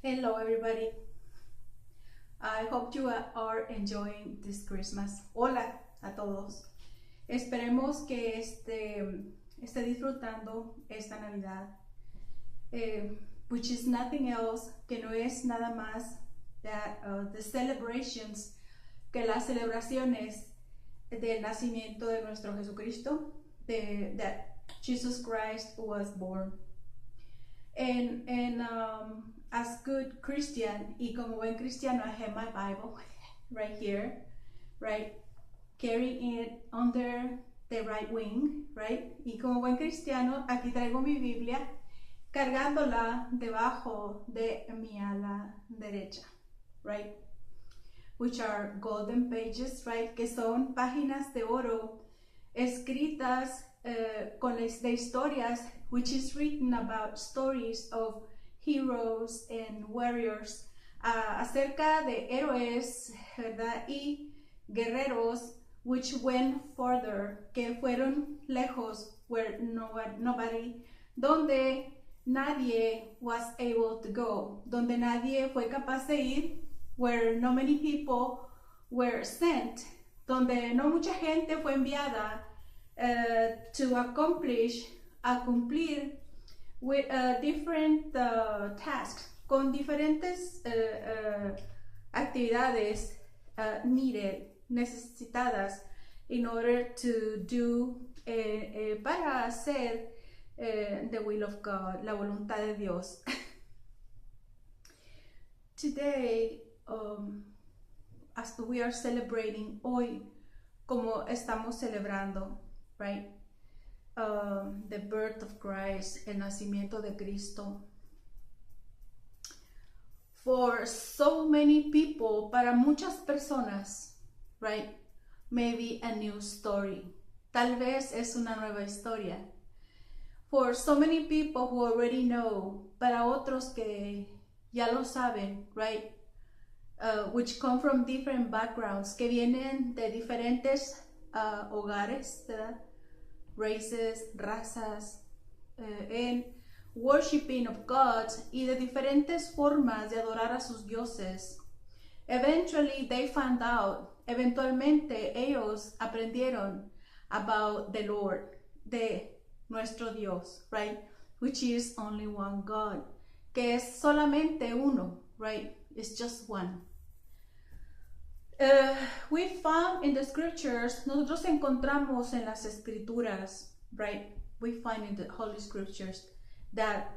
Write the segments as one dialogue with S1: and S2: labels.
S1: Hello everybody. I hope you are enjoying this Christmas. Hola a todos. Esperemos que esté disfrutando esta Navidad, which is nothing else, que no es nada más that the celebrations, que las celebraciones del nacimiento de nuestro Jesucristo, that Jesus Christ was born. And as good Christian, y como buen cristiano, I have my Bible right here, right? Carrying it under the right wing, right? Y como buen cristiano, aquí traigo mi Biblia, cargándola debajo de mi ala derecha, right? Which are golden pages, right? Que son páginas de oro escritas de historias, which is written about stories of heroes and warriors, acerca de héroes, ¿verdad? Y guerreros, which went further, que fueron lejos, where nobody, donde nadie was able to go, donde nadie fue capaz de ir, where no many people were sent, donde no mucha gente fue enviada to cumplir with different tasks, con diferentes actividades necesitadas in order to do, para hacer the will of God, la voluntad de Dios. Today, as we are celebrating, hoy, como estamos celebrando, right? The birth of Christ, el nacimiento de Cristo. For so many people, para muchas personas, right? Maybe a new story. Tal vez es una nueva historia. For so many people who already know, para otros que ya lo saben, right? Which come from different backgrounds, que vienen de diferentes hogares, ¿verdad? Races, razas, and worshiping of God, y de diferentes formas de adorar a sus dioses. Eventually they found out, eventualmente ellos aprendieron about the Lord, de nuestro Dios, right? Which is only one God, que es solamente uno, right? It's just one. We found in the scriptures, nosotros encontramos en las escrituras, right? We find in the Holy Scriptures that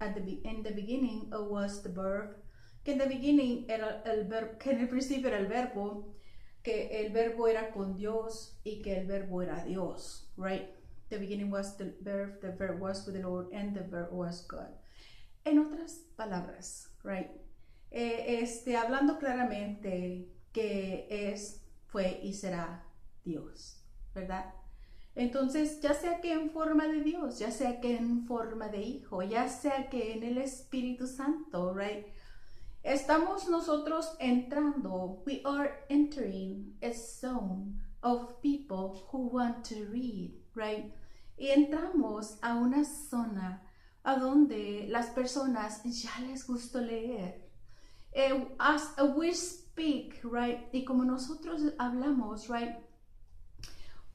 S1: in the beginning was the verb, que en the beginning era el verbo, que en el principio era el verbo, que el verbo era con Dios y que el verbo era Dios, right? The beginning was the verb was with the Lord, and the verb was God. En otras palabras, right? Hablando claramente, que fue y será Dios, ¿verdad? Entonces, ya sea que en forma de Dios, ya sea que en forma de Hijo, ya sea que en el Espíritu Santo, right? Estamos nosotros entrando, we are entering a zone of people who want to read, right? Y entramos a una zona a donde las personas ya les gusta leer. As we speak, right? Y como nosotros hablamos, right?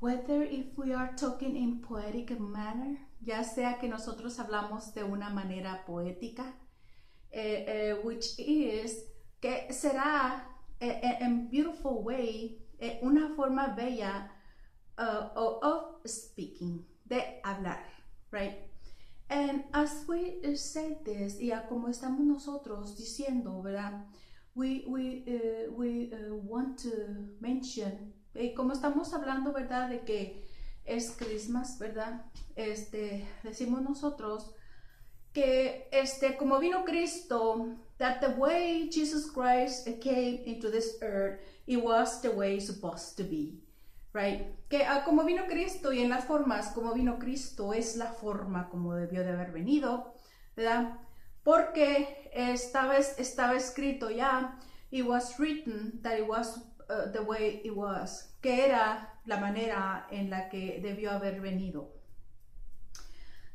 S1: Whether if we are talking in poetic manner, ya sea que nosotros hablamos de una manera poética, which is, que será in beautiful way, una forma bella of speaking, de hablar, right? And as we say this, y como estamos nosotros diciendo, ¿verdad? We want to mention, como estamos hablando, ¿verdad? De que es Christmas, ¿verdad? Decimos nosotros que como vino Cristo, that the way Jesus Christ came into this earth, it was the way it's supposed to be, right? Que como vino Cristo, y en las formas como vino Cristo es la forma como debió de haber venido, ¿verdad? Porque estaba escrito ya, it was written that it was the way it was, que era la manera en la que debió haber venido.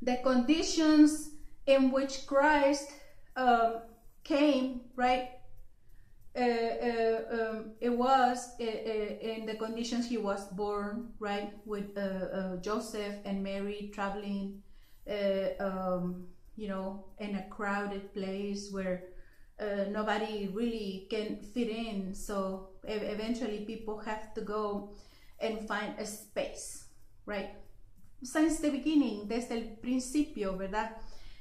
S1: The conditions in which Christ came, right, it was in the conditions he was born, right, with Joseph and Mary traveling, you know, in a crowded place where nobody really can fit in. So eventually people have to go and find a space, right? Since the beginning, desde el principio, ¿verdad?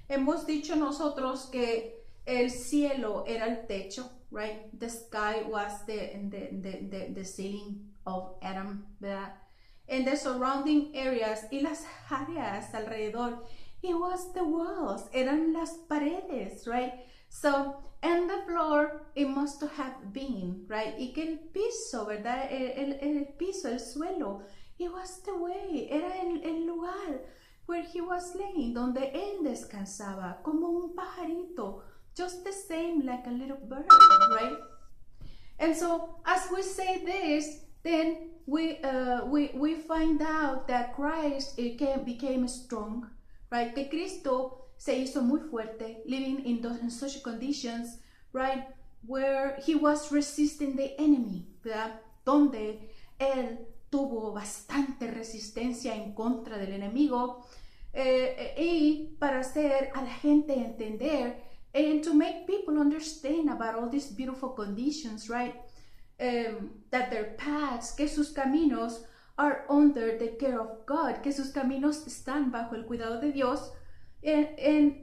S1: Hemos dicho nosotros que el cielo era el techo, right? The sky was the ceiling of Adam, ¿verdad? And the surrounding areas, y las áreas alrededor, it was the walls, eran las paredes, right? So, and the floor, it must have been, right? Y que el piso, ¿verdad? El piso, el suelo, it was the way, era el lugar where he was laying, donde él descansaba, como un pajarito, just the same like a little bird, right? And so, as we say this, then we find out that Christ became strong, right? Que Cristo se hizo muy fuerte, living in such conditions, right? Where he was resisting the enemy, ¿verdad? Donde él tuvo bastante resistencia en contra del enemigo, y para hacer a la gente entender and to make people understand about all these beautiful conditions, right? That their paths, que sus caminos are under the care of God, que sus caminos están bajo el cuidado de Dios, and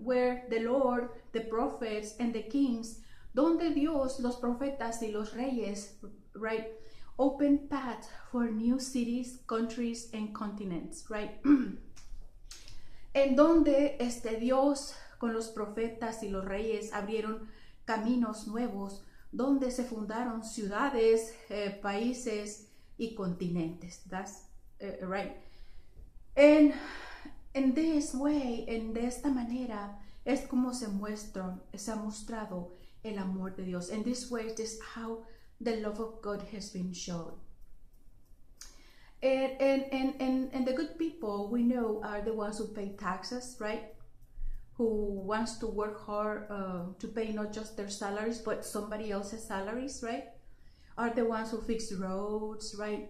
S1: where the Lord, the prophets, and the kings, donde Dios, los profetas y los reyes, right, open path for new cities, countries, and continents, right? En donde Dios con los profetas y los reyes abrieron caminos nuevos, donde se fundaron ciudades, países y continentes. That's right. And in this way, de esta manera, es como se ha mostrado el amor de Dios. In this way, this is how the love of God has been shown. And the good people we know are the ones who pay taxes, right? Who wants to work hard to pay not just their salaries, but somebody else's salaries, right? Are the ones who fix roads, right?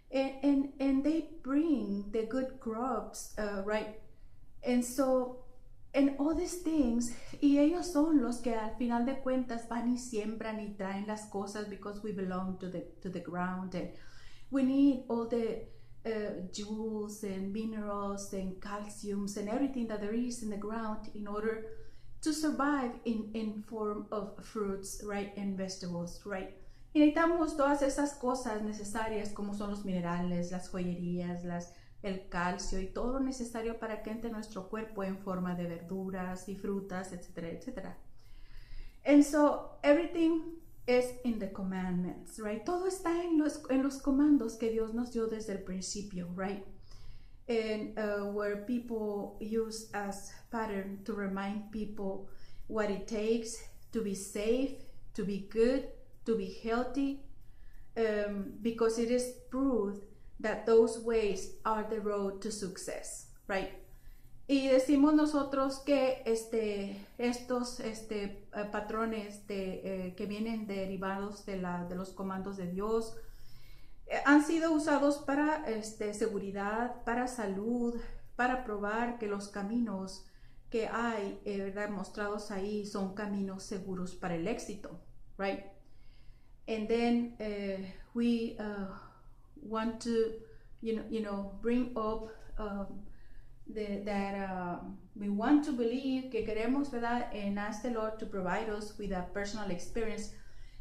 S1: And they bring the good crops, right? And so, and all these things, y ellos son los que al final de cuentas van y siembran y traen las cosas, because we belong to the ground, and we need all the jewels and minerals and calciums and everything that there is in the ground in order to survive in form of fruits, right, and vegetables, right? Y necesitamos todas esas cosas necesarias, como son los minerales, las joyerías, el calcio y todo lo necesario para que entre nuestro cuerpo en forma de verduras y frutas, etcétera, etcétera. And so everything is in the commandments, right? Todo está en los comandos que Dios nos dio desde el principio, right? And where people use as pattern to remind people what it takes to be safe, to be good, to be healthy, because it is proved that those ways are the road to success, right? Y decimos nosotros que estos patrones que vienen derivados de los comandos de Dios han sido usados para seguridad, para salud, para probar que los caminos que hay, ¿verdad?, mostrados ahí son caminos seguros para el éxito, right? And then we want to, bring up that we want to believe, que queremos, ¿verdad?, and ask the Lord to provide us with a personal experience,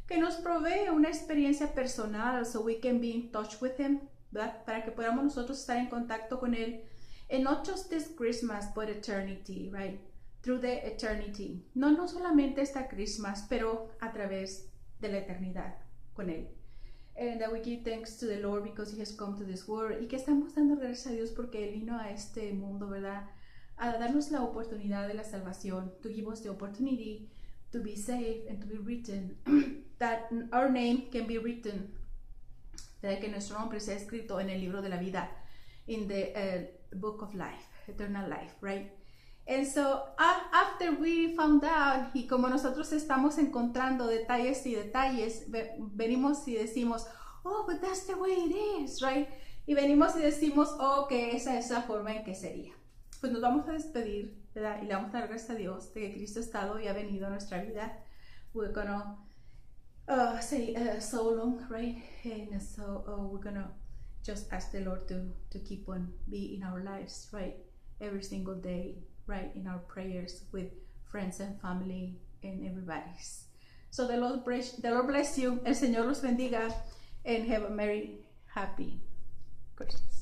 S1: que nos provee una experiencia personal, so we can be in touch with Him, ¿verdad?, para que podamos nosotros estar en contacto con Él, and not just this Christmas, but eternity, right, through the eternity, no solamente esta Christmas, pero a través de la eternidad con Él. And that we give thanks to the Lord because He has come to this world, y que estamos dando gracias a Dios porque Él vino a este mundo, ¿verdad?, a darnos la oportunidad de la salvación, to give us the opportunity to be saved and to be written, that our name can be written, ¿verdad?, que nuestro nombre sea escrito en el libro de la vida, in the book of life, eternal life, right? And so after we found out, y como nosotros estamos encontrando detalles y detalles, venimos y decimos, oh, but that's the way it is, right? Y venimos y decimos, oh, que esa es la forma en que sería. Pues nos vamos a despedir, ¿verdad? Y le vamos a dar gracias a Dios de que Cristo ha estado y ha venido a nuestra vida. We're gonna say so long, right? And so we're gonna just ask the Lord to keep on be in our lives, right? Every single day, right? In our prayers with friends and family and everybody's. So the Lord bless you. El Señor los bendiga and have a merry, happy Christmas.